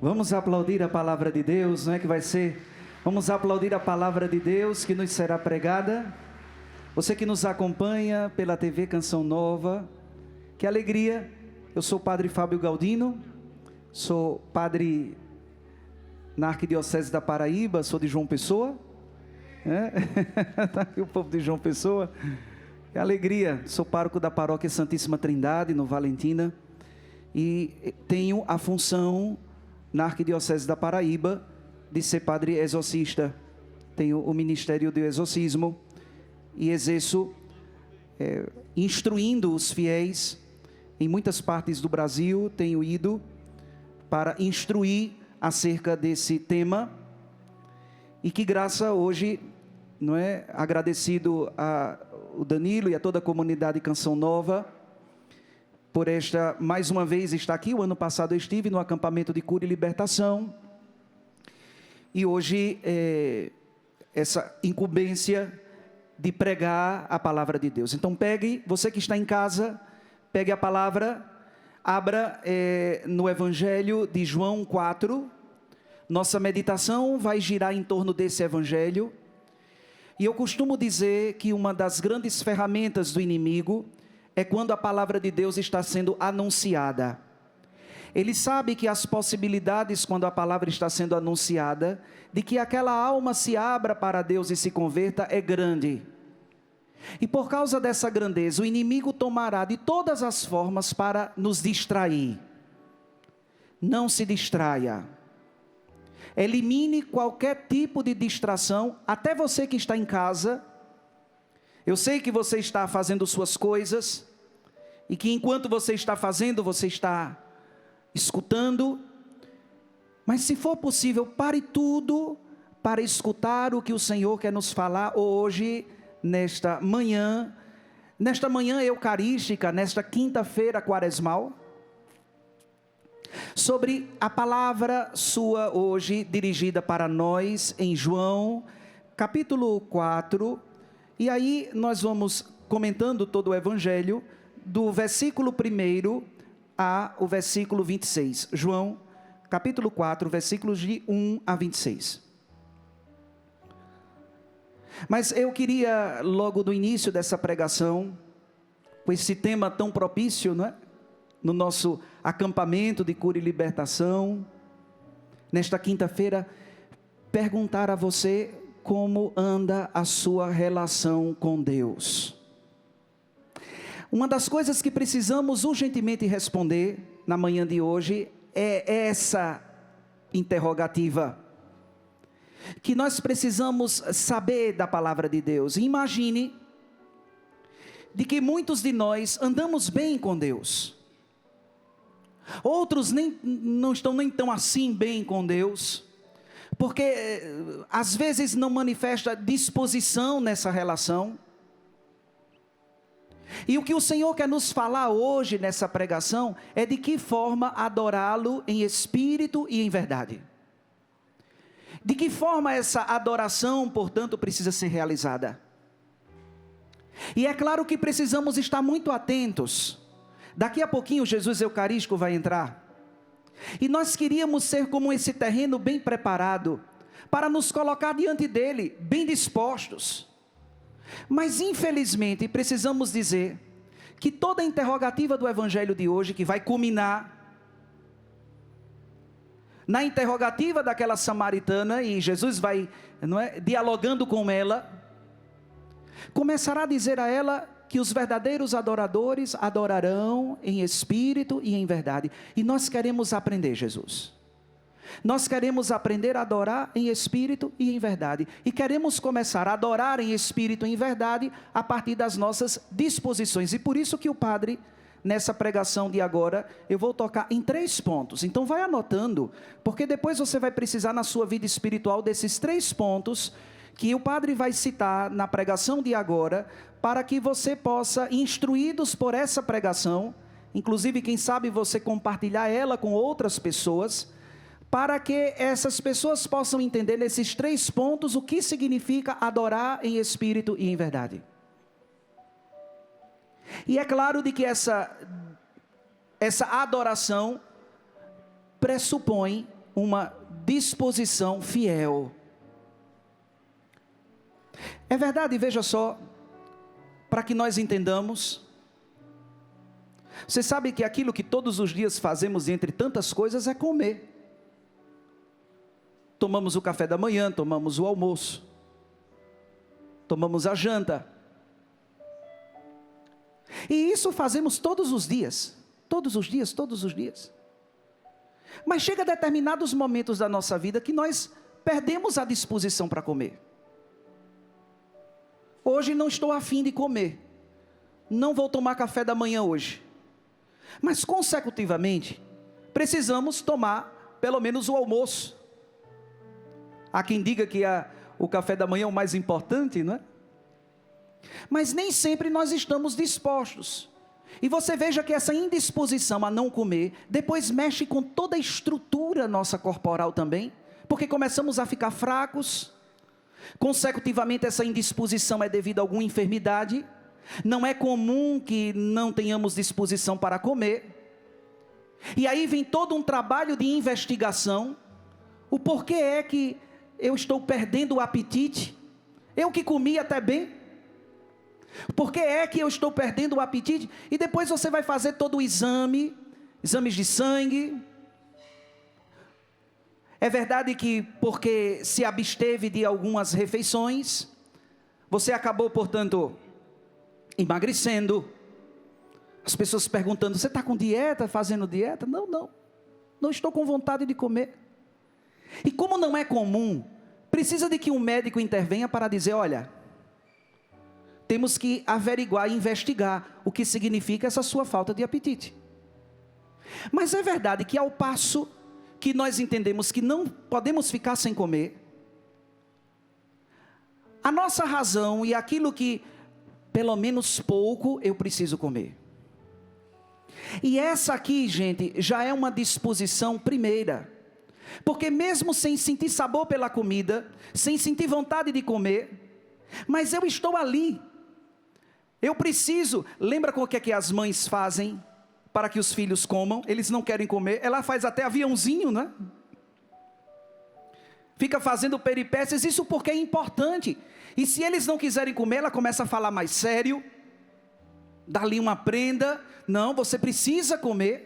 Vamos aplaudir a palavra de Deus, não é que vai ser? Vamos aplaudir a palavra de Deus que nos será pregada. Você que nos acompanha pela TV Canção Nova, que alegria. Eu sou o Padre Fábio Galdino, sou padre na Arquidiocese da Paraíba, sou de João Pessoa. Está aqui o povo de João Pessoa. Que alegria, sou pároco da Paróquia Santíssima Trindade, no Valentina. E tenho a função na Arquidiocese da Paraíba de ser padre exorcista. Tenho o ministério do exorcismo e exerço instruindo os fiéis em muitas partes do Brasil. Tenho ido para instruir acerca desse tema, e que graça hoje, não é, agradecido a o Danilo e a toda a comunidade Canção Nova por esta, mais uma vez, estar aqui. O ano passado eu estive no acampamento de cura e libertação, e hoje essa incumbência de pregar a palavra de Deus. Então pegue, você que está em casa, pegue a palavra, abra no Evangelho de João 4, nossa meditação vai girar em torno desse Evangelho. E eu costumo dizer que uma das grandes ferramentas do inimigo é quando a palavra de Deus está sendo anunciada. Ele sabe que as possibilidades, quando a palavra está sendo anunciada, de que aquela alma se abra para Deus e se converta, é grande. E por causa dessa grandeza, o inimigo tomará de todas as formas para nos distrair. Não se distraia. Elimine qualquer tipo de distração, até você que está em casa. Eu sei que você está fazendo suas coisas, e que enquanto você está fazendo, você está escutando. Mas se for possível, pare tudo para escutar o que o Senhor quer nos falar hoje, nesta manhã eucarística, nesta quinta-feira quaresmal, sobre a palavra sua hoje, dirigida para nós em João, capítulo 4, e aí nós vamos comentando todo o Evangelho, do versículo 1 ao versículo 26, João, capítulo 4, versículos de 1 a 26. Mas eu queria, logo no início dessa pregação, com esse tema tão propício, não é? No nosso acampamento de cura e libertação, nesta quinta-feira, perguntar a você como anda a sua relação com Deus. Uma das coisas que precisamos urgentemente responder na manhã de hoje é essa interrogativa, que nós precisamos saber da palavra de Deus. Imagine de que muitos de nós andamos bem com Deus. Outros não estão nem tão assim bem com Deus, porque às vezes não manifesta disposição nessa relação. E o que o Senhor quer nos falar hoje nessa pregação é de que forma adorá-lo em espírito e em verdade. De que forma essa adoração, portanto, precisa ser realizada. E é claro que precisamos estar muito atentos. Daqui a pouquinho Jesus Eucarístico vai entrar. E nós queríamos ser como esse terreno bem preparado, para nos colocar diante dele, bem dispostos. Mas infelizmente precisamos dizer que toda a interrogativa do Evangelho de hoje, que vai culminar na interrogativa daquela samaritana, e Jesus vai, dialogando com ela, começará a dizer a ela que os verdadeiros adoradores adorarão em espírito e em verdade. E nós queremos aprender, Jesus. Nós queremos aprender a adorar em espírito e em verdade. E queremos começar a adorar em espírito e em verdade a partir das nossas disposições. E por isso que o Padre, nessa pregação de agora, eu vou tocar em 3 pontos. Então vai anotando, porque depois você vai precisar na sua vida espiritual desses 3 pontos que o Padre vai citar na pregação de agora, para que você possa, instruídos por essa pregação, inclusive quem sabe você compartilhar ela com outras pessoas, para que essas pessoas possam entender nesses 3 pontos o que significa adorar em espírito e em verdade. E é claro de que essa adoração pressupõe uma disposição fiel. É verdade, veja só, para que nós entendamos, você sabe que aquilo que todos os dias fazemos entre tantas coisas é comer. Tomamos o café da manhã, tomamos o almoço, tomamos a janta. E isso fazemos todos os dias, todos os dias, todos os dias. Mas chega a determinados momentos da nossa vida que nós perdemos a disposição para comer. Hoje não estou afim de comer, não vou tomar café da manhã hoje. Mas consecutivamente, precisamos tomar pelo menos o almoço. Há quem diga que o café da manhã é o mais importante, não é? Mas nem sempre nós estamos dispostos. E você veja que essa indisposição a não comer, depois mexe com toda a estrutura nossa corporal também, porque começamos a ficar fracos. Consecutivamente essa indisposição é devido a alguma enfermidade. Não é comum que não tenhamos disposição para comer. E aí vem todo um trabalho de investigação. O porquê é que eu estou perdendo o apetite? Eu que comi até bem. Por que é que eu estou perdendo o apetite? E depois você vai fazer todo o exame, exames de sangue. É verdade que porque se absteve de algumas refeições, você acabou, portanto, emagrecendo. As pessoas perguntando, você está com dieta, fazendo dieta? Não estou com vontade de comer. E como não é comum, precisa de que um médico intervenha para dizer, olha, temos que averiguar e investigar o que significa essa sua falta de apetite. Mas é verdade que ao passo que nós entendemos que não podemos ficar sem comer, a nossa razão e aquilo que, pelo menos pouco, eu preciso comer. E essa aqui, gente, já é uma disposição primeira. Porque mesmo sem sentir sabor pela comida, sem sentir vontade de comer, mas eu estou ali. Eu preciso, lembra com o que é que as mães fazem para que os filhos comam? Eles não querem comer, ela faz até aviãozinho, né? Fica fazendo peripécias, isso porque é importante. E se eles não quiserem comer, ela começa a falar mais sério, dá-lhe uma prenda, não, você precisa comer.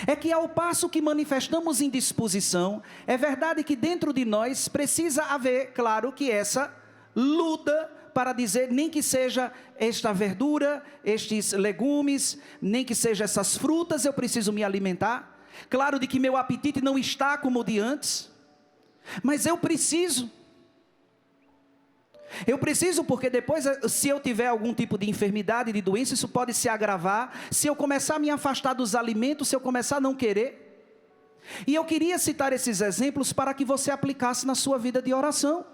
É que ao passo que manifestamos indisposição, é verdade que dentro de nós precisa haver, claro, que essa luta para dizer, nem que seja esta verdura, estes legumes, nem que seja essas frutas, eu preciso me alimentar. Claro de que meu apetite não está como o de antes, mas eu preciso porque depois, se eu tiver algum tipo de enfermidade, de doença, isso pode se agravar, se eu começar a me afastar dos alimentos, se eu começar a não querer. E eu queria citar esses exemplos para que você aplicasse na sua vida de oração.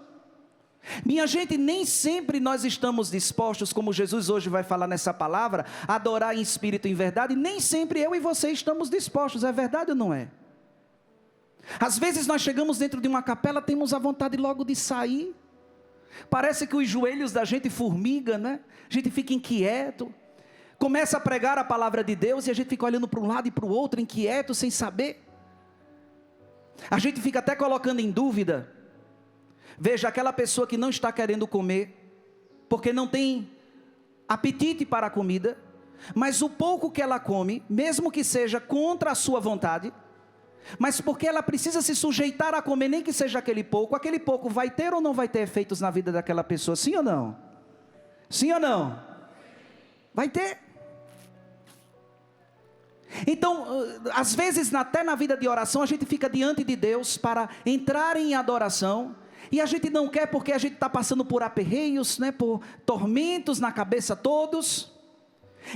Minha gente, nem sempre nós estamos dispostos, como Jesus hoje vai falar nessa palavra, a adorar em espírito e em verdade, nem sempre eu e você estamos dispostos, é verdade ou não é? Às vezes nós chegamos dentro de uma capela, temos a vontade logo de sair, parece que os joelhos da gente formigam, né? A gente fica inquieto, começa a pregar a palavra de Deus e a gente fica olhando para um lado e para o outro, inquieto, sem saber. A gente fica até colocando em dúvida. Veja, aquela pessoa que não está querendo comer, porque não tem apetite para a comida, mas o pouco que ela come, mesmo que seja contra a sua vontade, mas porque ela precisa se sujeitar a comer, nem que seja aquele pouco vai ter ou não vai ter efeitos na vida daquela pessoa, sim ou não? Sim ou não? Vai ter. Então, às vezes até na vida de oração, a gente fica diante de Deus para entrar em adoração, e a gente não quer porque a gente está passando por aperreios, né, por tormentos na cabeça todos,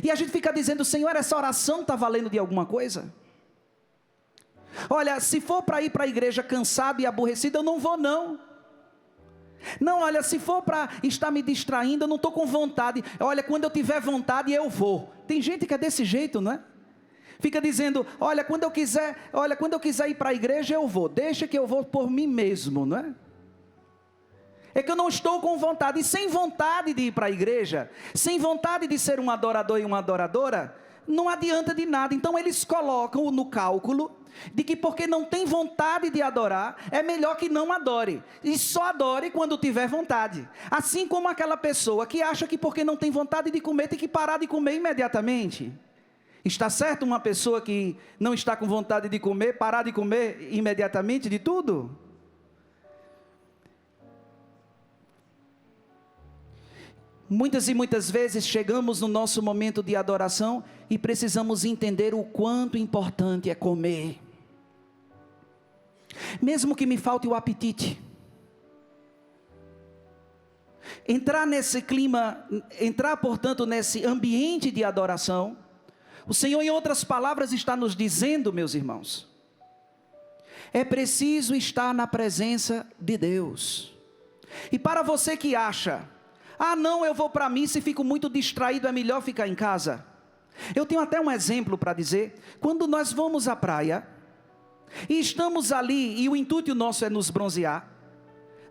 e a gente fica dizendo, Senhor, essa oração está valendo de alguma coisa? Olha, se for para ir para a igreja cansado e aborrecido, eu não vou não. Não, olha, se for para estar me distraindo, eu não estou com vontade. Olha, quando eu tiver vontade, eu vou. Tem gente que é desse jeito, não é? Fica dizendo, olha, quando eu quiser ir para a igreja, eu vou. Deixa que eu vou por mim mesmo, não é? É que eu não estou com vontade, e sem vontade de ir para a igreja, sem vontade de ser um adorador e uma adoradora, não adianta de nada. Então eles colocam no cálculo de que porque não tem vontade de adorar, é melhor que não adore, e só adore quando tiver vontade. Assim como aquela pessoa que acha que porque não tem vontade de comer, tem que parar de comer imediatamente. Está certo uma pessoa que não está com vontade de comer, parar de comer imediatamente de tudo? Muitas e muitas vezes chegamos no nosso momento de adoração e precisamos entender o quanto importante é comer. Mesmo que me falte o apetite. Entrar nesse clima, portanto, nesse ambiente de adoração, o Senhor, em outras palavras, está nos dizendo, meus irmãos, é preciso estar na presença de Deus. E para você que acha, não, eu vou para a missa e fico muito distraído, é melhor ficar em casa. Eu tenho até um exemplo para dizer. Quando nós vamos à praia, e estamos ali, e o intuito nosso é nos bronzear,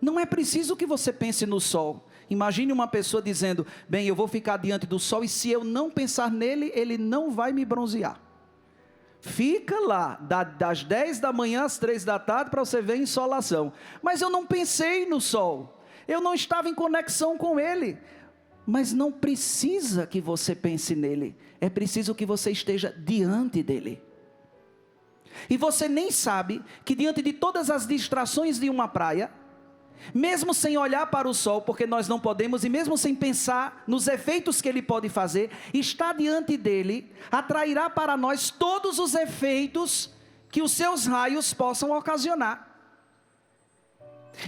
não é preciso que você pense no sol. Imagine uma pessoa dizendo, bem, eu vou ficar diante do sol, e se eu não pensar nele, ele não vai me bronzear. Fica lá, das 10 da manhã às 3 da tarde, para você ver a insolação. Mas eu não pensei no sol, eu não estava em conexão com ele. Mas não precisa que você pense nele, é preciso que você esteja diante dele. E você nem sabe que diante de todas as distrações de uma praia, mesmo sem olhar para o sol, porque nós não podemos, e mesmo sem pensar nos efeitos que ele pode fazer, estar diante dele atrairá para nós todos os efeitos que os seus raios possam ocasionar.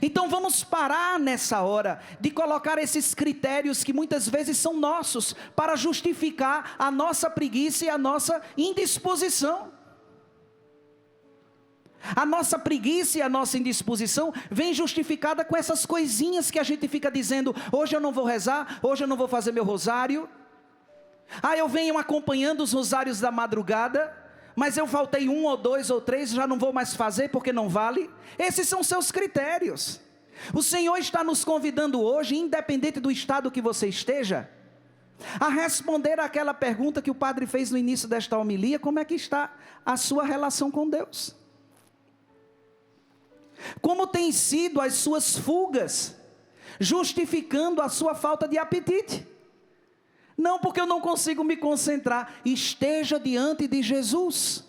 Então vamos parar nessa hora de colocar esses critérios que muitas vezes são nossos, para justificar a nossa preguiça e a nossa indisposição. A nossa preguiça e a nossa indisposição vem justificada com essas coisinhas que a gente fica dizendo, hoje eu não vou rezar, hoje eu não vou fazer meu rosário. Eu venho acompanhando os rosários da madrugada, mas eu faltei 1 ou 2 ou 3, já não vou mais fazer porque não vale. Esses são seus critérios. O Senhor está nos convidando hoje, independente do estado que você esteja, a responder àquela pergunta que o padre fez no início desta homilia: como é que está a sua relação com Deus? Como têm sido as suas fugas, justificando a sua falta de apetite? Não, porque eu não consigo me concentrar. Esteja diante de Jesus.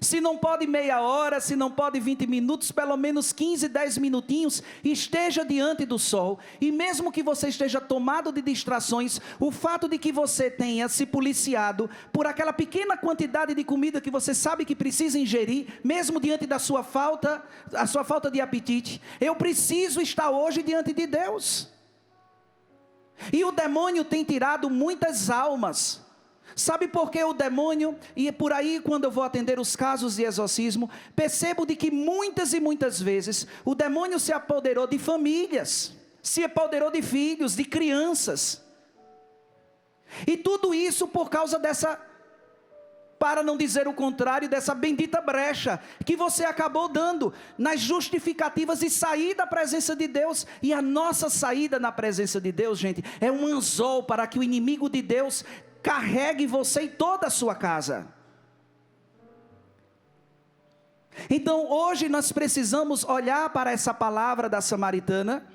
Se não pode meia hora, se não pode 20 minutos, pelo menos 15, 10 minutinhos, esteja diante do sol. E mesmo que você esteja tomado de distrações, o fato de que você tenha se policiado por aquela pequena quantidade de comida que você sabe que precisa ingerir, mesmo diante da sua falta, a sua falta de apetite, eu preciso estar hoje diante de Deus. E o demônio tem tirado muitas almas. Sabe por que o demônio, e por aí quando eu vou atender os casos de exorcismo, percebo de que muitas e muitas vezes o demônio se apoderou de famílias, se apoderou de filhos, de crianças. E tudo isso por causa dessa, para não dizer o contrário, dessa bendita brecha que você acabou dando nas justificativas de sair da presença de Deus. E a nossa saída na presença de Deus, gente, é um anzol para que o inimigo de Deus carregue você e toda a sua casa. Então hoje nós precisamos olhar para essa palavra da samaritana,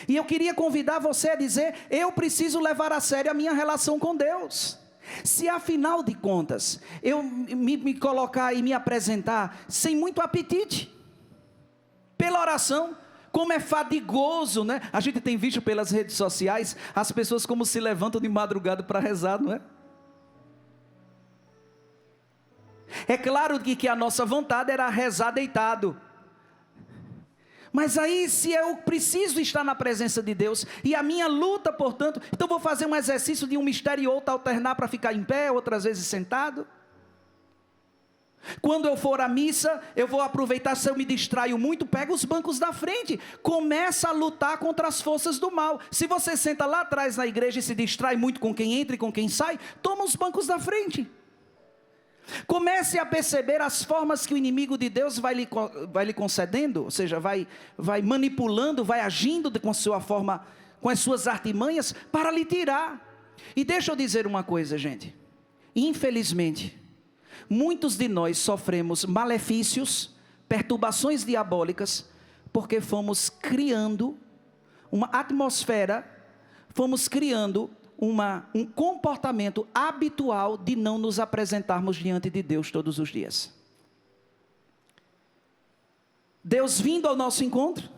e eu queria convidar você a dizer: eu preciso levar a sério a minha relação com Deus. Se afinal de contas eu me colocar e me apresentar sem muito apetite pela oração, como é fadigoso, né? A gente tem visto pelas redes sociais as pessoas como se levantam de madrugada para rezar, não é? É claro que a nossa vontade era rezar deitado. Mas aí, se eu preciso estar na presença de Deus, e a minha luta, portanto, então vou fazer um exercício de um mistério e outro, alternar para ficar em pé, outras vezes sentado. Quando eu for à missa, eu vou aproveitar, se eu me distraio muito, pega os bancos da frente, começa a lutar contra as forças do mal. Se você senta lá atrás na igreja e se distrai muito com quem entra e com quem sai, toma os bancos da frente. Comece a perceber as formas que o inimigo de Deus vai lhe concedendo, ou seja, vai manipulando, vai agindo com a sua forma, com as suas artimanhas, para lhe tirar. E deixa eu dizer uma coisa, gente, infelizmente, Muitos de nós sofremos malefícios, perturbações diabólicas, porque fomos criando uma atmosfera, fomos criando um comportamento habitual de não nos apresentarmos diante de Deus todos os dias. Deus vindo ao nosso encontro,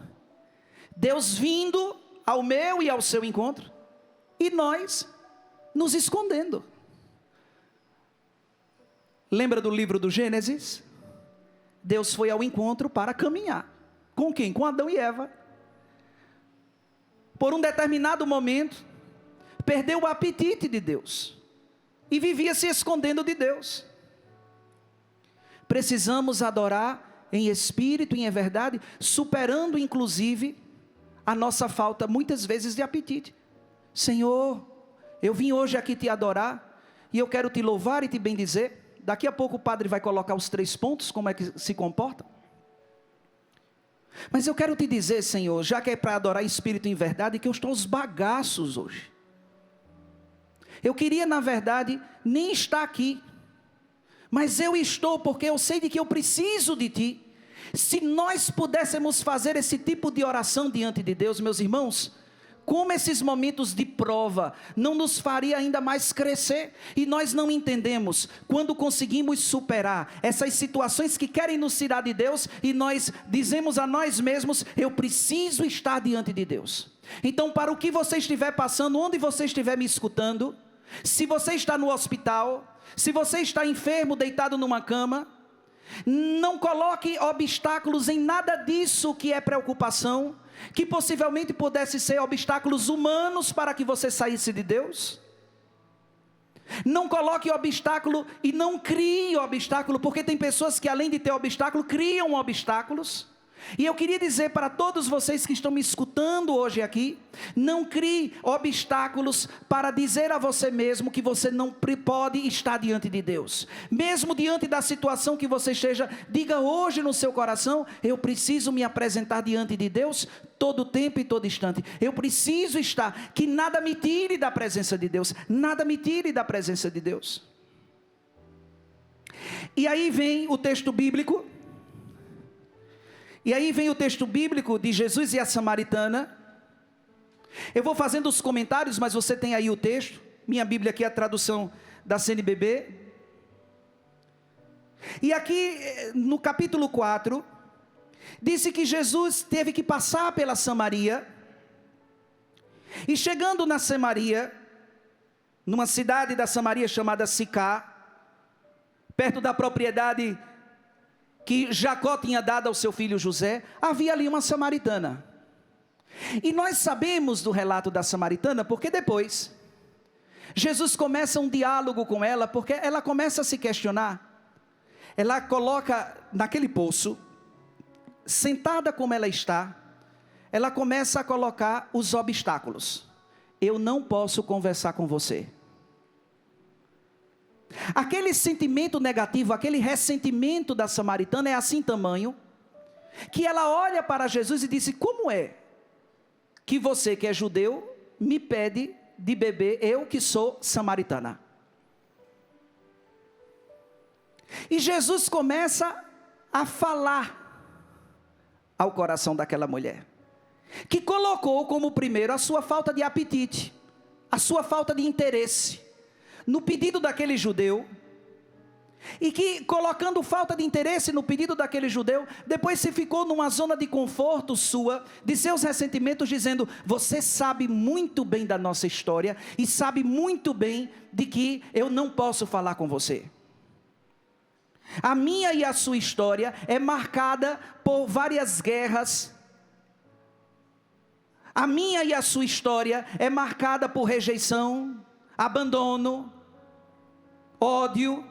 Deus vindo ao meu e ao seu encontro, e nós nos escondendo. Lembra do livro do Gênesis? Deus foi ao encontro para caminhar. Com quem? Com Adão e Eva. Por um determinado momento, perdeu o apetite de Deus e vivia se escondendo de Deus. Precisamos adorar em espírito e em verdade, superando inclusive a nossa falta muitas vezes de apetite. Senhor, eu vim hoje aqui te adorar e eu quero te louvar e te bendizer. Daqui a pouco o padre vai colocar os 3 pontos, como é que se comporta. Mas eu quero te dizer, Senhor, já que é para adorar em espírito e em verdade, que eu estou aos bagaços hoje. Eu queria, na verdade, nem estar aqui. Mas eu estou porque eu sei de que eu preciso de Ti. Se nós pudéssemos fazer esse tipo de oração diante de Deus, meus irmãos, como esses momentos de prova não nos faria ainda mais crescer, e nós não entendemos, quando conseguimos superar essas situações que querem nos tirar de Deus, e nós dizemos a nós mesmos, eu preciso estar diante de Deus. Então, para o que você estiver passando, onde você estiver me escutando, se você está no hospital, se você está enfermo, deitado numa cama, não coloque obstáculos em nada disso que é preocupação, que possivelmente pudesse ser obstáculos humanos para que você saísse de Deus. Não coloque obstáculo e não crie obstáculo, porque tem pessoas que além de ter obstáculo, criam obstáculos. E eu queria dizer para todos vocês que estão me escutando hoje aqui, não crie obstáculos para dizer a você mesmo que você não pode estar diante de Deus. Mesmo diante da situação que você esteja, diga hoje no seu coração, eu preciso me apresentar diante de Deus todo tempo e todo instante. Eu preciso estar, que nada me tire da presença de Deus, nada me tire da presença de Deus. E aí vem o texto bíblico. E aí vem o texto bíblico de Jesus e a samaritana. Eu vou fazendo os comentários, mas você tem aí o texto. Minha Bíblia aqui é a tradução da CNBB. E aqui no capítulo 4, disse que Jesus teve que passar pela Samaria. E chegando na Samaria, numa cidade da Samaria chamada Sicá, perto da propriedade que Jacó tinha dado ao seu filho José, havia ali uma samaritana. E nós sabemos do relato da samaritana, porque depois, Jesus começa um diálogo com ela, porque ela começa a se questionar. Ela coloca naquele poço, sentada como ela está, ela começa a colocar os obstáculos. Eu não posso conversar com você. Aquele sentimento negativo, aquele ressentimento da samaritana é assim tamanho, que ela olha para Jesus e disse, como é que você que é judeu, me pede de beber, eu que sou samaritana? E Jesus começa a falar ao coração daquela mulher, que colocou como primeiro a sua falta de apetite, a sua falta de interesse, no pedido daquele judeu, e que colocando falta de interesse no pedido daquele judeu, depois se ficou numa zona de conforto sua, de seus ressentimentos, dizendo, você sabe muito bem da nossa história, e sabe muito bem de que eu não posso falar com você. A minha e a sua história é marcada por várias guerras. A minha e a sua história é marcada por rejeição, abandono, ódio.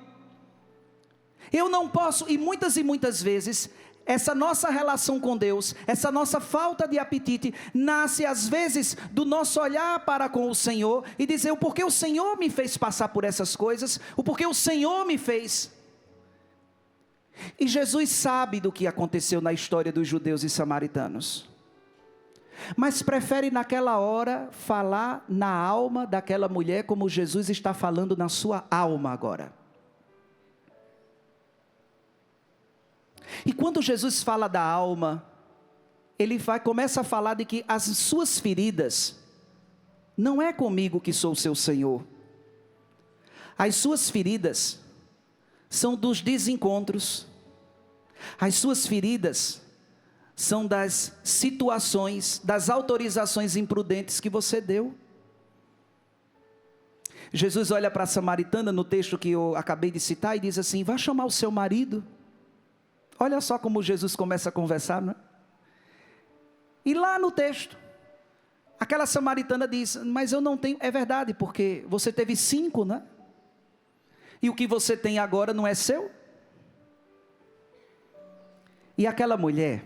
Eu não posso, e muitas vezes, essa nossa relação com Deus, essa nossa falta de apetite, nasce às vezes do nosso olhar para com o Senhor, e dizer, o porquê o Senhor me fez passar por essas coisas, o porquê o Senhor me fez. E Jesus sabe do que aconteceu na história dos judeus e samaritanos, mas prefere naquela hora falar na alma daquela mulher, como Jesus está falando na sua alma agora. E quando Jesus fala da alma, ele começa a falar de que as suas feridas, não é comigo que sou o seu Senhor. As suas feridas são dos desencontros. As suas feridas são das situações, das autorizações imprudentes que você deu. Jesus olha para a samaritana no texto que eu acabei de citar e diz assim: vá chamar o seu marido. Olha só como Jesus começa a conversar, não é? E lá no texto, aquela samaritana diz: mas eu não tenho. É verdade, porque você teve 5, né? E o que você tem agora não é seu? E aquela mulher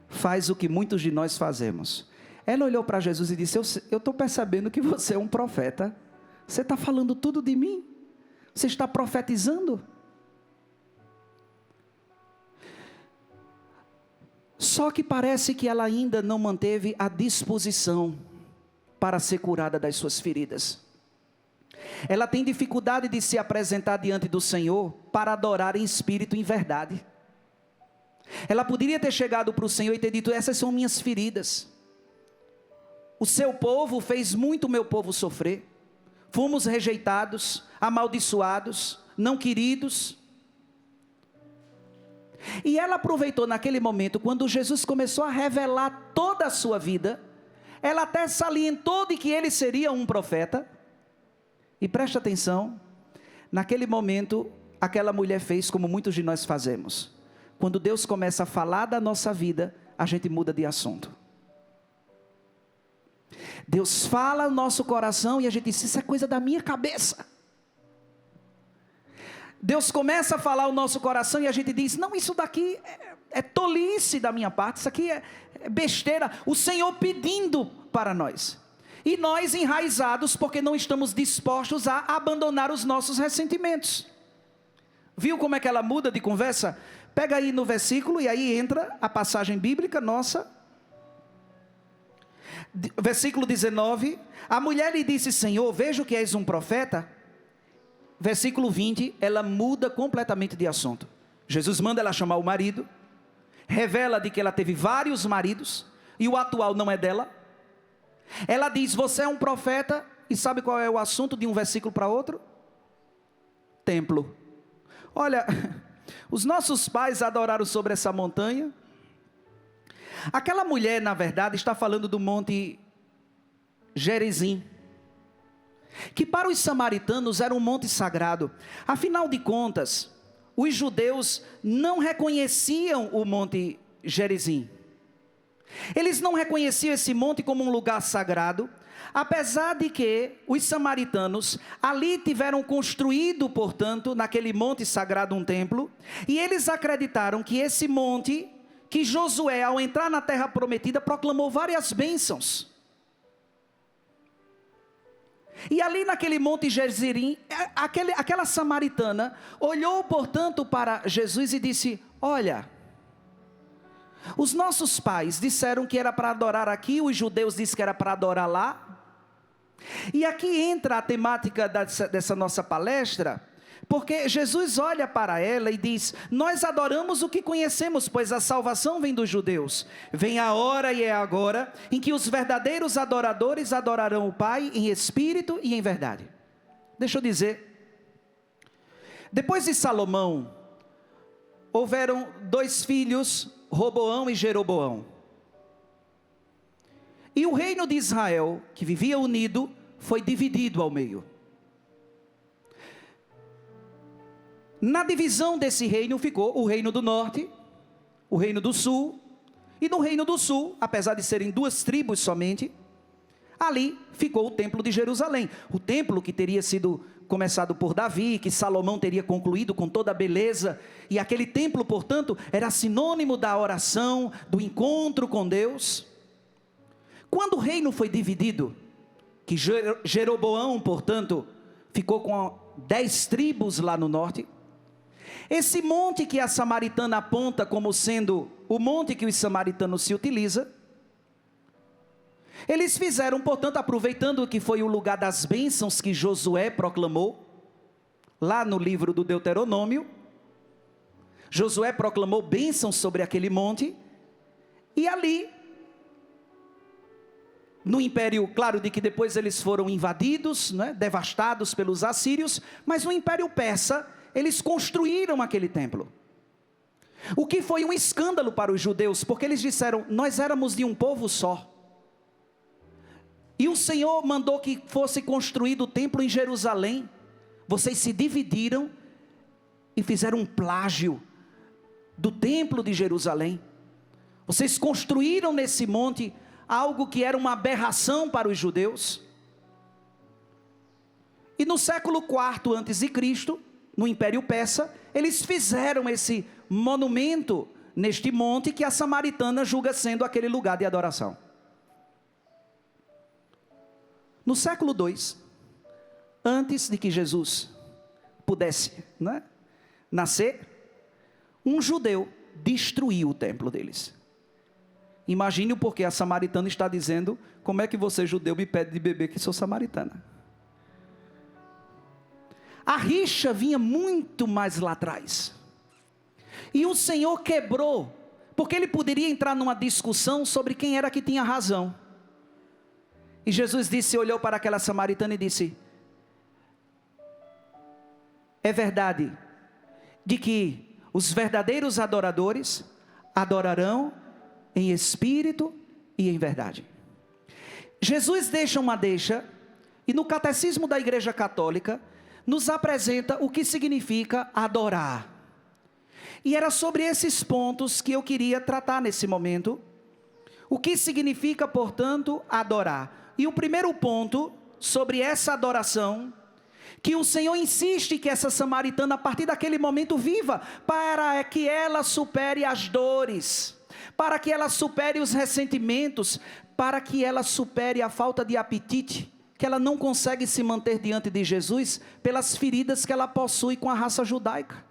faz o que muitos de nós fazemos. Ela olhou para Jesus e disse: eu estou percebendo que você é um profeta. Você está falando tudo de mim? Você está profetizando? Só que parece que ela ainda não manteve a disposição para ser curada das suas feridas. Ela tem dificuldade de se apresentar diante do Senhor para adorar em espírito e em verdade. Ela poderia ter chegado para o Senhor e ter dito: essas são minhas feridas. O seu povo fez muito o meu povo sofrer. Fomos rejeitados, amaldiçoados, não queridos. E ela aproveitou naquele momento, quando Jesus começou a revelar toda a sua vida, ela até salientou de que ele seria um profeta. E preste atenção, naquele momento, aquela mulher fez como muitos de nós fazemos. Quando Deus começa a falar da nossa vida, a gente muda de assunto. Deus fala no nosso coração e a gente diz: isso é coisa da minha cabeça. Deus começa a falar o nosso coração e a gente diz: não, isso daqui é tolice da minha parte, isso aqui é besteira. O Senhor pedindo para nós. E nós enraizados porque não estamos dispostos a abandonar os nossos ressentimentos. Viu como é que ela muda de conversa? Pega aí no versículo e aí entra a passagem bíblica nossa. Versículo 19, a mulher lhe disse: Senhor, vejo que és um profeta. Versículo 20, ela muda completamente de assunto. Jesus manda ela chamar o marido, revela de que ela teve vários maridos, e o atual não é dela. Ela diz: você é um profeta, e sabe qual é o assunto de um versículo para outro? Templo. Olha, os nossos pais adoraram sobre essa montanha. Aquela mulher, na verdade, está falando do monte Gerizim, que para os samaritanos era um monte sagrado. Afinal de contas, os judeus não reconheciam o monte Gerizim. Eles não reconheciam esse monte como um lugar sagrado, apesar de que os samaritanos ali tiveram construído, portanto, naquele monte sagrado um templo, e eles acreditaram que esse monte, que Josué, ao entrar na terra prometida, proclamou várias bênçãos. E ali naquele monte Gerizim, aquela samaritana olhou, portanto, para Jesus e disse: olha, os nossos pais disseram que era para adorar aqui, os judeus disseram que era para adorar lá. E aqui entra a temática dessa nossa palestra, porque Jesus olha para ela e diz: nós adoramos o que conhecemos, pois a salvação vem dos judeus. Vem a hora e é agora, em que os verdadeiros adoradores adorarão o Pai em espírito e em verdade. Deixa eu dizer, depois de Salomão, houveram 2 filhos, Roboão e Jeroboão. E o reino de Israel, que vivia unido, foi dividido ao meio. Na divisão desse reino ficou o reino do norte, o reino do sul, e no reino do sul, apesar de serem 2 tribos somente, ali ficou o templo de Jerusalém. O templo que teria sido começado por Davi, que Salomão teria concluído com toda a beleza, e aquele templo, portanto, era sinônimo da oração, do encontro com Deus. Quando o reino foi dividido, que Jeroboão, portanto, ficou com 10 tribos lá no norte, esse monte que a samaritana aponta como sendo o monte que os samaritanos se utilizam, eles fizeram, portanto, aproveitando que foi o lugar das bênçãos que Josué proclamou, lá no livro do Deuteronômio, Josué proclamou bênção sobre aquele monte, e ali, no império, claro de que depois eles foram invadidos, né, devastados pelos assírios, mas no império persa, eles construíram aquele templo. O que foi um escândalo para os judeus, porque eles disseram, nós éramos de um povo só. E o Senhor mandou que fosse construído o templo em Jerusalém. Vocês se dividiram e fizeram um plágio do templo de Jerusalém. Vocês construíram nesse monte algo que era uma aberração para os judeus. E no século IV a.C., no Império Persa, eles fizeram esse monumento neste monte que a samaritana julga sendo aquele lugar de adoração. No século II, antes de que Jesus pudesse, né, nascer, um judeu destruiu o templo deles. Imagine o porquê a samaritana está dizendo, como é que você judeu me pede de beber que sou samaritana? A rixa vinha muito mais lá atrás. E o Senhor quebrou, porque ele poderia entrar numa discussão sobre quem era que tinha razão. E Jesus disse, olhou para aquela samaritana e disse, é verdade de que os verdadeiros adoradores adorarão em espírito e em verdade. Jesus deixa uma deixa, e no Catecismo da Igreja Católica, nos apresenta o que significa adorar. E era sobre esses pontos que eu queria tratar nesse momento. O que significa, portanto, adorar? E o primeiro ponto, sobre essa adoração, que o Senhor insiste que essa samaritana, a partir daquele momento, viva, para que ela supere as dores, para que ela supere os ressentimentos, para que ela supere a falta de apetite, que ela não consegue se manter diante de Jesus, pelas feridas que ela possui com a raça judaica.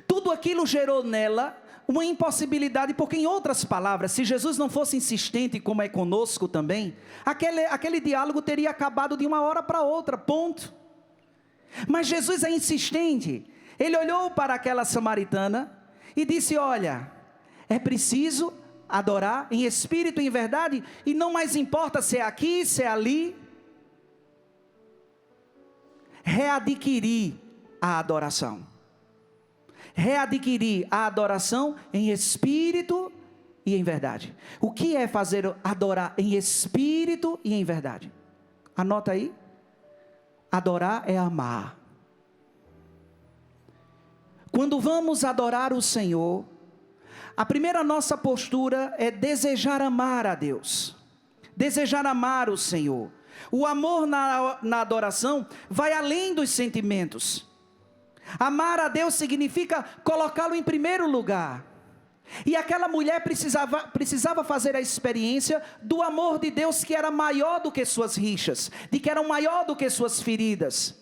Tudo aquilo gerou nela uma impossibilidade, porque em outras palavras, se Jesus não fosse insistente, como é conosco também, aquele diálogo teria acabado de uma hora para outra, ponto. Mas Jesus é insistente. Ele olhou para aquela samaritana e disse, olha, é preciso adorar em espírito e em verdade, e não mais importa se é aqui, se é ali. Readquirir a adoração. Readquirir a adoração em espírito e em verdade. O que é fazer adorar em espírito e em verdade? Anota aí. Adorar é amar. Quando vamos adorar o Senhor, a primeira nossa postura é desejar amar a Deus. Desejar amar o Senhor. O amor na adoração vai além dos sentimentos. Amar a Deus significa colocá-lo em primeiro lugar. E aquela mulher precisava fazer a experiência do amor de Deus, que era maior do que suas rixas, de que era maior do que suas feridas.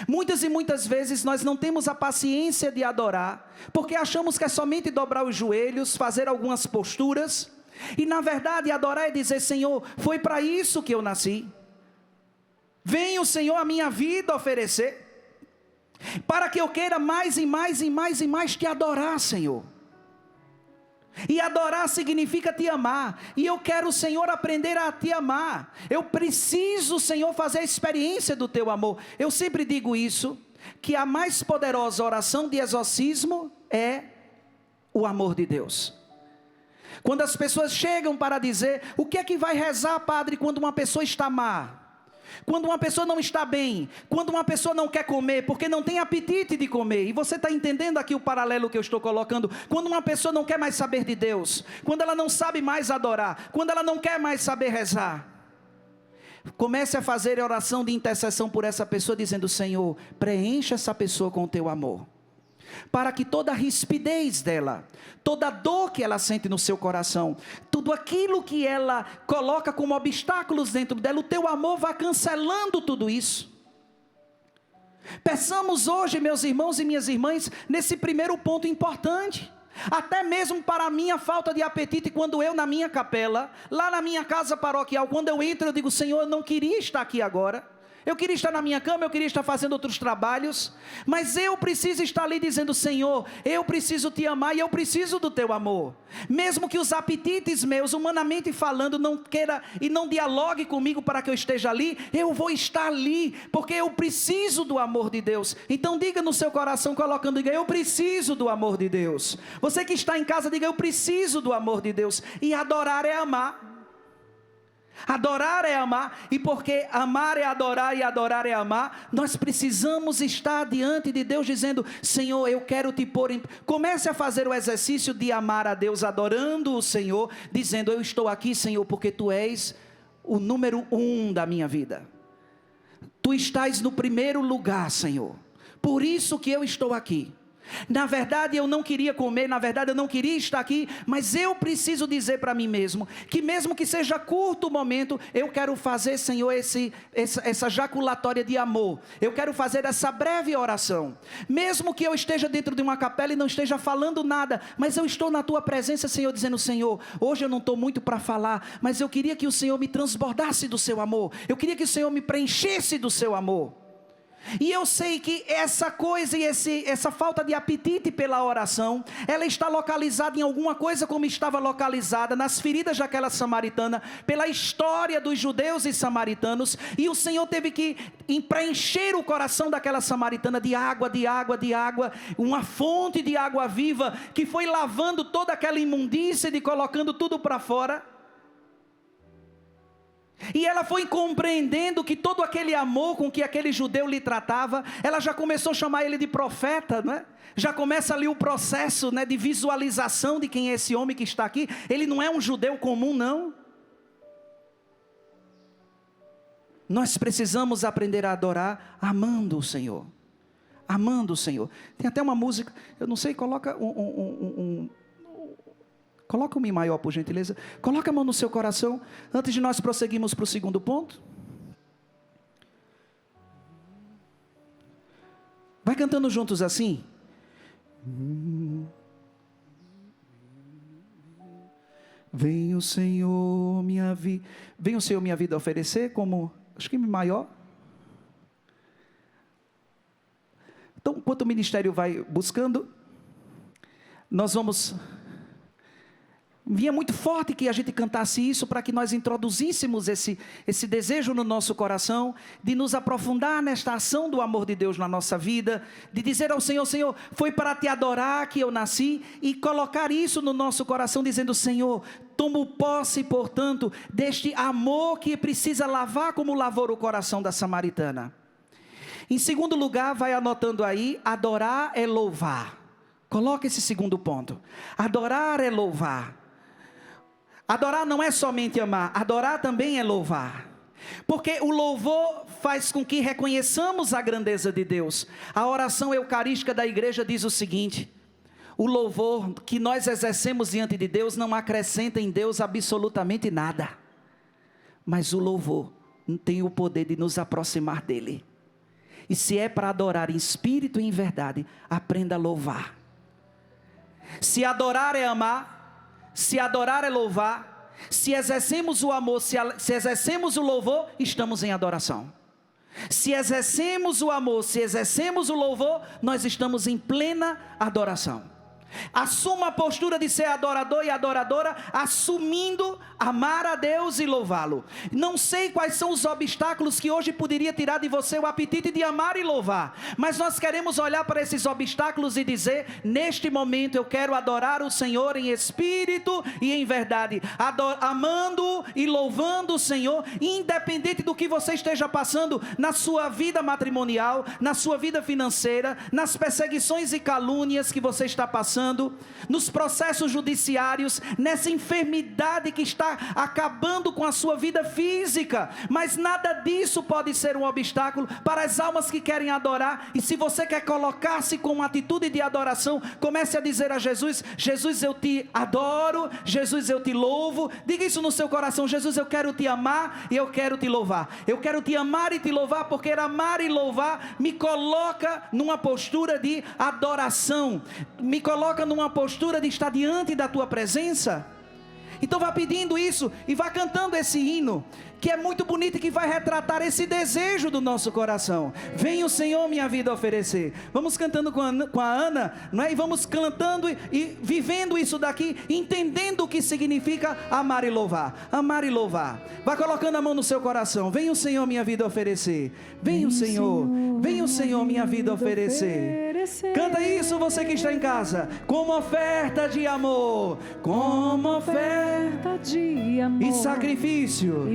Muitas e muitas vezes nós não temos a paciência de adorar, porque achamos que é somente dobrar os joelhos, fazer algumas posturas, e na verdade adorar é dizer, Senhor, foi para isso que eu nasci. Vem o Senhor a minha vida oferecer, para que eu queira mais e mais e mais e mais te adorar, Senhor. E adorar significa te amar, e eu quero, Senhor, aprender a te amar. Eu preciso, Senhor, fazer a experiência do teu amor. Eu sempre digo isso, que a mais poderosa oração de exorcismo é o amor de Deus. Quando as pessoas chegam para dizer, o que é que vai rezar, padre, quando uma pessoa está má? Quando uma pessoa não está bem, quando uma pessoa não quer comer, porque não tem apetite de comer, e você está entendendo aqui o paralelo que eu estou colocando, quando uma pessoa não quer mais saber de Deus, quando ela não sabe mais adorar, quando ela não quer mais saber rezar, comece a fazer oração de intercessão por essa pessoa, dizendo, Senhor, preencha essa pessoa com o teu amor, para que toda a rispidez dela, toda a dor que ela sente no seu coração, tudo aquilo que ela coloca como obstáculos dentro dela, o teu amor vai cancelando tudo isso. Peçamos hoje, meus irmãos e minhas irmãs, nesse primeiro ponto importante, até mesmo para a minha falta de apetite, quando eu na minha capela, lá na minha casa paroquial, quando eu entro eu digo, Senhor, eu não queria estar aqui agora, Eu queria estar na minha cama, eu queria estar fazendo outros trabalhos, mas eu preciso estar ali dizendo: Senhor, eu preciso te amar e eu preciso do teu amor. Mesmo que os apetites meus, humanamente falando, não queira e não dialogue comigo para que eu esteja ali, eu vou estar ali, porque eu preciso do amor de Deus. Então diga no seu coração, colocando, diga: eu preciso do amor de Deus. Você que está em casa, diga: eu preciso do amor de Deus. E adorar é amar. Adorar é amar, e porque amar é adorar e adorar é amar, nós precisamos estar diante de Deus dizendo: Senhor, eu quero te pôr em... Comece a fazer o exercício de amar a Deus, adorando o Senhor, dizendo: eu estou aqui, Senhor, porque Tu és o número 1 da minha vida. Tu estás no primeiro lugar, Senhor, por isso que eu estou aqui. Na verdade eu não queria comer, na verdade eu não queria estar aqui, mas eu preciso dizer para mim mesmo, que mesmo que seja curto o momento, eu quero fazer, Senhor, essa jaculatória de amor, eu quero fazer essa breve oração, mesmo que eu esteja dentro de uma capela e não esteja falando nada, mas eu estou na Tua presença, Senhor, dizendo: Senhor, hoje eu não estou muito para falar, mas eu queria que o Senhor me transbordasse do Seu amor, eu queria que o Senhor me preenchesse do Seu amor. E eu sei que essa coisa e essa falta de apetite pela oração, ela está localizada em alguma coisa como estava localizada nas feridas daquela samaritana, pela história dos judeus e samaritanos, e o Senhor teve que preencher o coração daquela samaritana de água, uma fonte de água viva, que foi lavando toda aquela imundícia e colocando tudo para fora. E ela foi compreendendo que todo aquele amor com que aquele judeu lhe tratava, ela já começou a chamar ele de profeta, né? Já começa ali o processo, né, de visualização de quem é esse homem que está aqui. Ele não é um judeu comum, não. Nós precisamos aprender a adorar amando o Senhor. Amando o Senhor. Tem até uma música, eu não sei, coloca Coloca o Mi maior, por gentileza. Coloca a mão no seu coração, antes de nós prosseguirmos para o segundo ponto. Vai cantando juntos assim. Vem o Senhor minha vida, vem o Senhor minha vida oferecer como, acho que Mi maior. Então, enquanto o ministério vai buscando, nós vamos... Vinha muito forte que a gente cantasse isso, para que nós introduzíssemos esse desejo no nosso coração, de nos aprofundar nesta ação do amor de Deus na nossa vida, de dizer ao Senhor: Senhor, foi para te adorar que eu nasci, e colocar isso no nosso coração, dizendo: Senhor, tomo posse, portanto, deste amor que precisa lavar como lavou o coração da samaritana. Em segundo lugar, vai anotando aí: adorar é louvar. Coloca esse segundo ponto: adorar é louvar. Adorar não é somente amar, adorar também é louvar. Porque o louvor faz com que reconheçamos a grandeza de Deus. A oração eucarística da igreja diz o seguinte: o louvor que nós exercemos diante de Deus não acrescenta em Deus absolutamente nada. Mas o louvor tem o poder de nos aproximar dEle. E se é para adorar em espírito e em verdade, aprenda a louvar. Se adorar é amar, se adorar é louvar, se exercemos o amor, se exercemos o louvor, estamos em adoração. Se exercemos o amor, se exercemos o louvor, nós estamos em plena adoração. Assuma a postura de ser adorador e adoradora, assumindo amar a Deus e louvá-lo. Não sei quais são os obstáculos que hoje poderia tirar de você o apetite de amar e louvar, mas nós queremos olhar para esses obstáculos e dizer: neste momento eu quero adorar o Senhor em espírito e em verdade, amando e louvando o Senhor, independente do que você esteja passando na sua vida matrimonial, na sua vida financeira, nas perseguições e calúnias que você está passando, nos processos judiciários, nessa enfermidade que está acabando com a sua vida física. Mas nada disso pode ser um obstáculo para as almas que querem adorar. E se você quer colocar-se com uma atitude de adoração, comece a dizer a Jesus: Jesus, eu te adoro, Jesus, eu te louvo. Diga isso no seu coração: Jesus, eu quero te amar e eu quero te louvar. Eu quero te amar e te louvar, porque amar e louvar me coloca numa postura de adoração, me coloca numa postura de estar diante da tua presença. Então vá pedindo isso e vá cantando esse hino, que é muito bonito e que vai retratar esse desejo do nosso coração. Vem o Senhor minha vida oferecer. Vamos cantando com a Ana, não é? E vamos cantando e vivendo isso daqui, entendendo o que significa amar e louvar. Amar e louvar. Vá colocando a mão no seu coração. Vem o Senhor minha vida oferecer. Vem o Senhor minha vida oferecer. Canta isso, você que está em casa, como oferta de amor, como oferta de amor e sacrifício.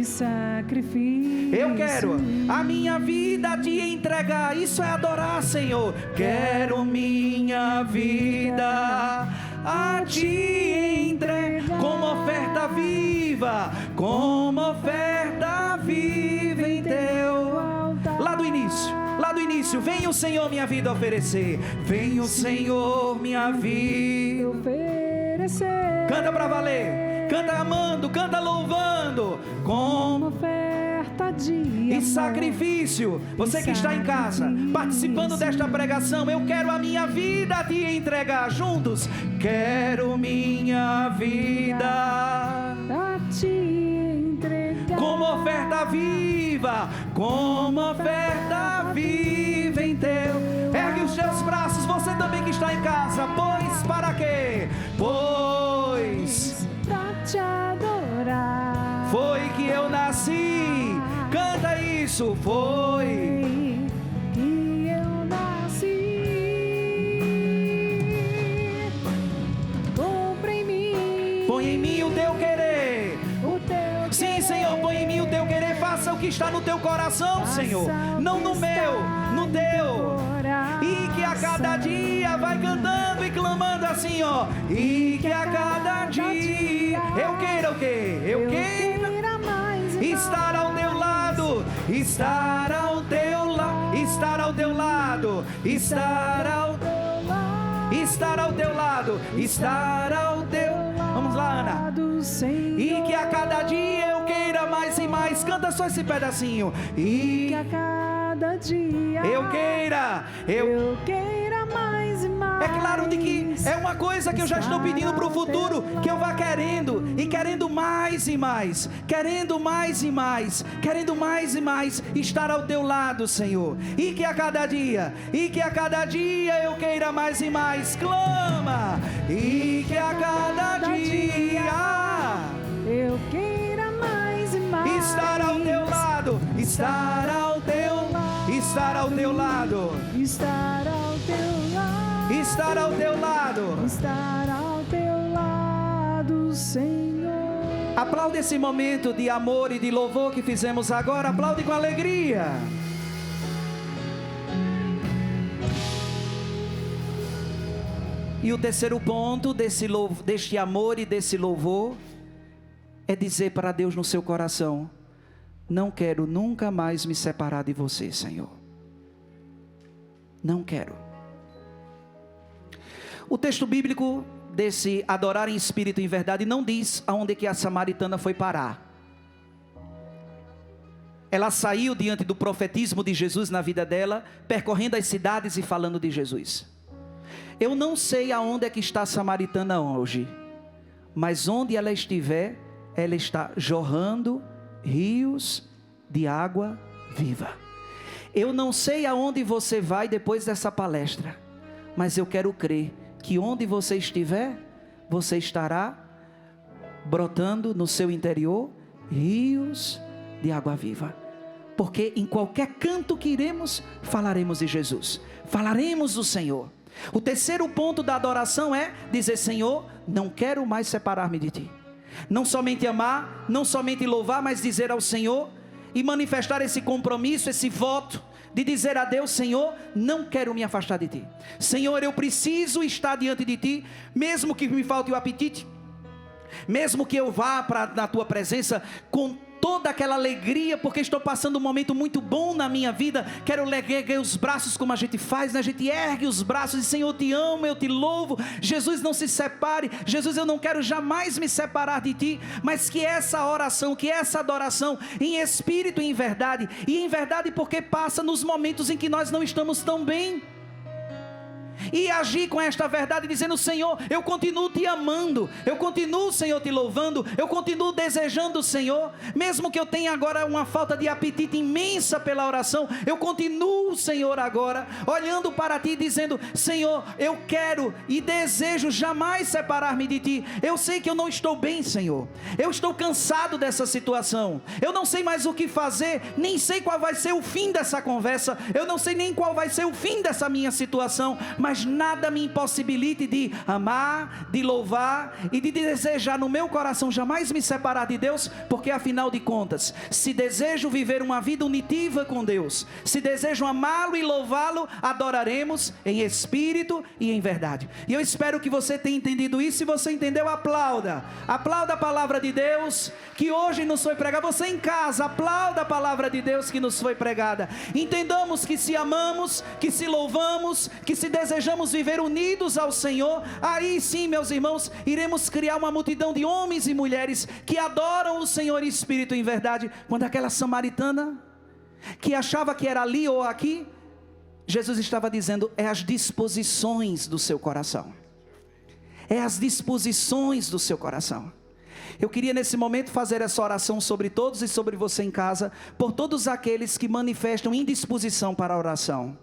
Eu quero a minha vida te entregar. Isso é adorar, Senhor. Quero minha vida a te entregar como oferta viva, como oferta viva em teu altar. Lá do início, vem o Senhor minha vida oferecer. Vem o Senhor minha vida oferecer. Canta pra valer, canta amando, canta louvando, como oferta de amor e sacrifício. Você que está em casa, participando desta pregação, eu quero a minha vida te entregar. Juntos, quero minha vida a te entregar como oferta viva, como oferta viva em teu. Ergue os teus braços, você também que está em casa. Pois para quê? Pois pra te adorar foi que eu nasci. Canta isso. Foi que eu nasci. Compra em mim. Põe em mim o teu querer. Sim, Senhor, põe em mim o teu querer. Faça o que está no teu coração, Senhor, não no meu, no teu. E que a cada dia vai cantando e clamando assim, ó. E que a cada dia eu queira o quê? Eu queira estar ao teu lado, estar ao teu lado, estar ao teu lado, estar ao teu lado, estar ao teu. Vamos lá, Ana. E que a cada dia eu queira mais e mais. Canta só esse pedacinho. E que a cada dia eu queira mais e mais. É claro de que é uma coisa que eu já estou pedindo para o futuro, que eu vá querendo e querendo mais e mais, querendo mais e mais, querendo mais e mais estar ao teu lado, Senhor. E que a cada dia eu queira mais e mais. Clama. E que a cada dia eu queira mais e mais estar ao teu lado, estar ao teu lado, estar ao teu lado, estar ao teu lado, estar ao teu lado, estar ao teu lado, Senhor. Aplaude esse momento de amor e de louvor que fizemos agora. Aplaude com alegria. E o terceiro ponto deste amor e desse louvor é dizer para Deus no seu coração: não quero nunca mais me separar de você, Senhor. Não quero. O texto bíblico desse adorar em espírito e em verdade não diz aonde que a samaritana foi parar. Ela saiu diante do profetismo de Jesus na vida dela, percorrendo as cidades e falando de Jesus. Eu não sei aonde é que está a samaritana hoje, mas onde ela estiver, ela está jorrando rios de água viva. Eu não sei aonde você vai depois dessa palestra, mas eu quero crer que onde você estiver, você estará brotando no seu interior rios de água viva. Porque em qualquer canto que iremos, falaremos de Jesus, falaremos do Senhor. O terceiro ponto da adoração é dizer: Senhor, não quero mais separar-me de Ti. Não somente amar, não somente louvar, mas dizer ao Senhor e manifestar esse compromisso, esse voto de dizer a Deus: Senhor, não quero me afastar de Ti. Senhor, eu preciso estar diante de Ti, mesmo que me falte o apetite, mesmo que eu vá na Tua presença com toda aquela alegria, porque estou passando um momento muito bom na minha vida. Quero erguer os braços como a gente faz, né? A gente ergue os braços e: Senhor, eu te amo, eu te louvo. Jesus, não se separe. Jesus, eu não quero jamais me separar de Ti. Mas que essa oração, que essa adoração em espírito e em verdade porque passa nos momentos em que nós não estamos tão bem. e agir com esta verdade, dizendo: Senhor, eu continuo te amando, eu continuo, Senhor, te louvando, eu continuo desejando o Senhor, mesmo que eu tenha agora uma falta de apetite imensa pela oração, eu continuo, Senhor, agora olhando para ti, dizendo: Senhor, eu quero e desejo jamais separar-me de ti. Eu sei que eu não estou bem, Senhor, eu estou cansado dessa situação, eu não sei mais o que fazer, nem sei qual vai ser o fim dessa conversa, eu não sei nem qual vai ser o fim dessa minha situação, mas nada me impossibilite de amar, de louvar e de desejar no meu coração jamais me separar de Deus, porque afinal de contas, se desejo viver uma vida unitiva com Deus, se desejo amá-lo e louvá-lo, adoraremos em espírito e em verdade. E eu espero que você tenha entendido isso. Se você entendeu, aplauda a palavra de Deus que hoje nos foi pregada. Você em casa, aplauda a palavra de Deus que nos foi pregada. Entendamos que se amamos, que se louvamos, que se desejamos viver unidos ao Senhor, aí sim, meus irmãos, iremos criar uma multidão de homens e mulheres que adoram o Senhor em espírito e em verdade. Quando aquela samaritana que achava que era ali ou aqui, Jesus estava dizendo: é as disposições do seu coração, é as disposições do seu coração. Eu queria nesse momento fazer essa oração sobre todos e sobre você em casa, por todos aqueles que manifestam indisposição para a oração.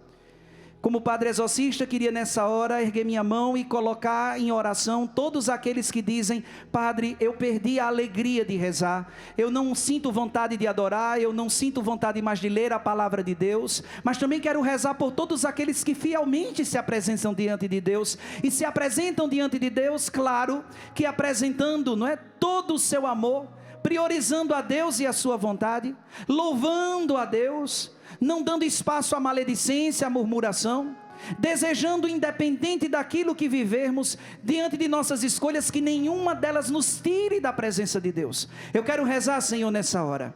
Como padre exorcista, queria nessa hora erguer minha mão e colocar em oração todos aqueles que dizem: Padre, eu perdi a alegria de rezar, eu não sinto vontade de adorar, eu não sinto vontade mais de ler a palavra de Deus. Mas também quero rezar por todos aqueles que fielmente se apresentam diante de Deus, e se apresentam diante de Deus, claro, que apresentando, não é, todo o seu amor, priorizando a Deus e a sua vontade, louvando a Deus, não dando espaço à maledicência, à murmuração, desejando, independente daquilo que vivermos, diante de nossas escolhas, que nenhuma delas nos tire da presença de Deus. Eu quero rezar, Senhor, nessa hora,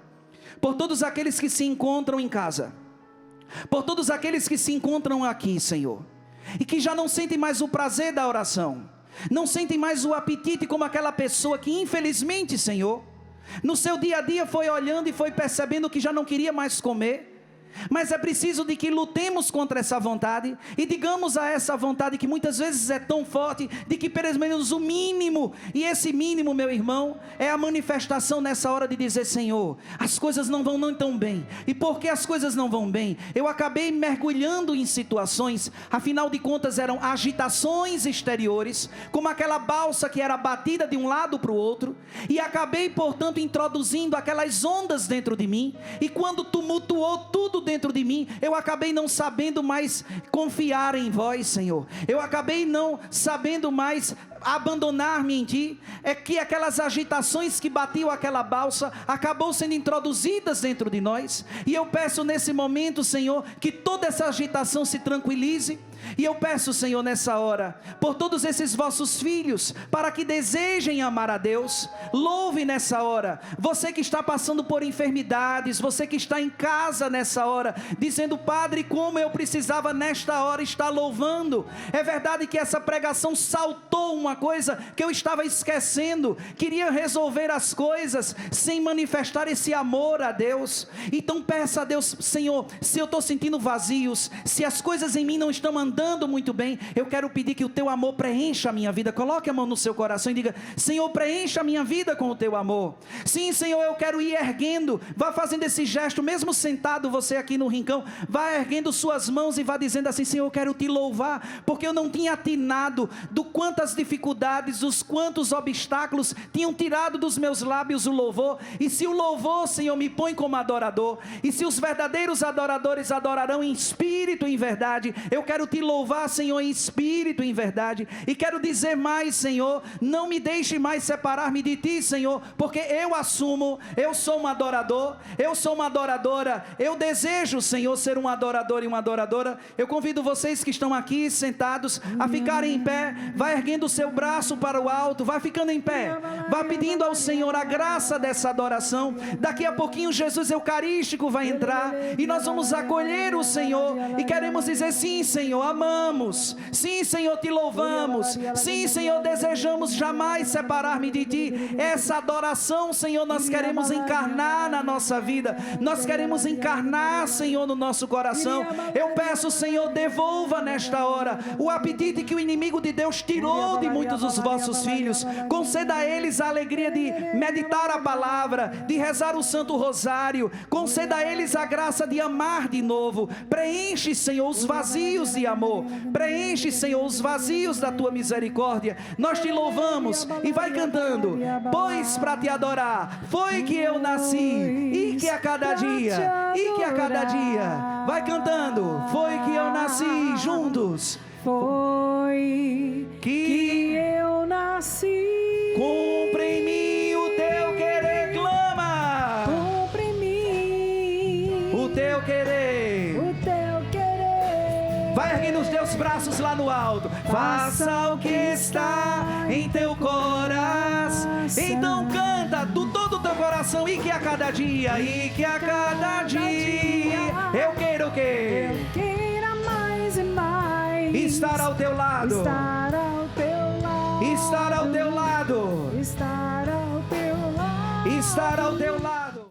por todos aqueles que se encontram em casa, por todos aqueles que se encontram aqui, Senhor, e que já não sentem mais o prazer da oração, não sentem mais o apetite, como aquela pessoa que infelizmente, Senhor, no seu dia a dia foi olhando e foi percebendo que já não queria mais comer. Mas é preciso de que lutemos contra essa vontade e digamos a essa vontade, que muitas vezes é tão forte, de que pelo menos o mínimo, e esse mínimo, meu irmão, é a manifestação nessa hora de dizer: Senhor, as coisas não vão tão bem, e porque as coisas não vão bem, eu acabei mergulhando em situações, afinal de contas eram agitações exteriores, como aquela balsa que era batida de um lado para o outro, e acabei portanto introduzindo aquelas ondas dentro de mim, e quando tumultuou tudo dentro de mim, eu acabei não sabendo mais confiar em vós, Senhor, eu acabei não sabendo mais abandonar-me em ti. É que aquelas agitações que batiam aquela balsa acabou sendo introduzidas dentro de nós, e eu peço nesse momento, Senhor, que toda essa agitação se tranquilize. E eu peço, Senhor, nessa hora, por todos esses vossos filhos, para que desejem amar a Deus. Louve nessa hora, você que está passando por enfermidades, você que está em casa nessa hora, dizendo: Padre, como eu precisava nesta hora estar louvando. É verdade que essa pregação saltou uma coisa que eu estava esquecendo, queria resolver as coisas sem manifestar esse amor a Deus. Então peça a Deus: Senhor, se eu estou sentindo vazios, se as coisas em mim não estão andando muito bem, eu quero pedir que o teu amor preencha a minha vida. Coloque a mão no seu coração e diga: Senhor, preencha a minha vida com o teu amor. Sim, Senhor, eu quero ir erguendo. Vá fazendo esse gesto, mesmo sentado você aqui no rincão, vá erguendo suas mãos e vá dizendo assim: Senhor, eu quero te louvar, porque eu não tinha atinado do quantas dificuldades, dos quantos obstáculos tinham tirado dos meus lábios o louvor. E se o louvor, Senhor, me põe como adorador, e se os verdadeiros adoradores adorarão em espírito e em verdade, eu quero te louvar, Senhor, em espírito e em verdade. E quero dizer mais, Senhor, não me deixe mais separar-me de ti, Senhor, porque eu assumo, eu sou um adorador, eu sou uma adoradora, eu desejo, Senhor, ser um adorador e uma adoradora. Eu convido vocês que estão aqui sentados a ficarem em pé. Vai erguendo o seu braço para o alto, vai ficando em pé, vai pedindo ao Senhor a graça dessa adoração. Daqui a pouquinho Jesus Eucarístico vai entrar e nós vamos acolher o Senhor e queremos dizer: sim, Senhor, amamos. Sim, Senhor, te louvamos. Sim, Senhor, desejamos jamais separar-me de ti. Essa adoração, Senhor, nós queremos encarnar na nossa vida. Nós queremos encarnar, Senhor, no nosso coração. Eu peço, Senhor, devolva nesta hora o apetite que o inimigo de Deus tirou de muitos dos vossos filhos. Conceda a eles a alegria de meditar a palavra, de rezar o Santo Rosário. Conceda a eles a graça de amar de novo. Preenche, Senhor, os vazios de amor. Preenche, Senhor, os vazios da tua misericórdia. Nós te louvamos e vai cantando. Pois para te adorar foi que eu nasci, e que a cada dia, vai cantando. Foi que eu nasci, juntos. Foi que eu nasci. Cumpre em mim o teu querer, clama. Cumpre em mim O teu querer. o teu querer. Vai erguendo os teus braços lá no alto. Faça o que está em teu coração. Então canta do todo o teu coração. E que a cada dia, eu quero o quê? Eu queira mais e mais Estar ao teu lado. estar ao teu lado, Estar ao teu lado. estar ao teu lado, Estar ao teu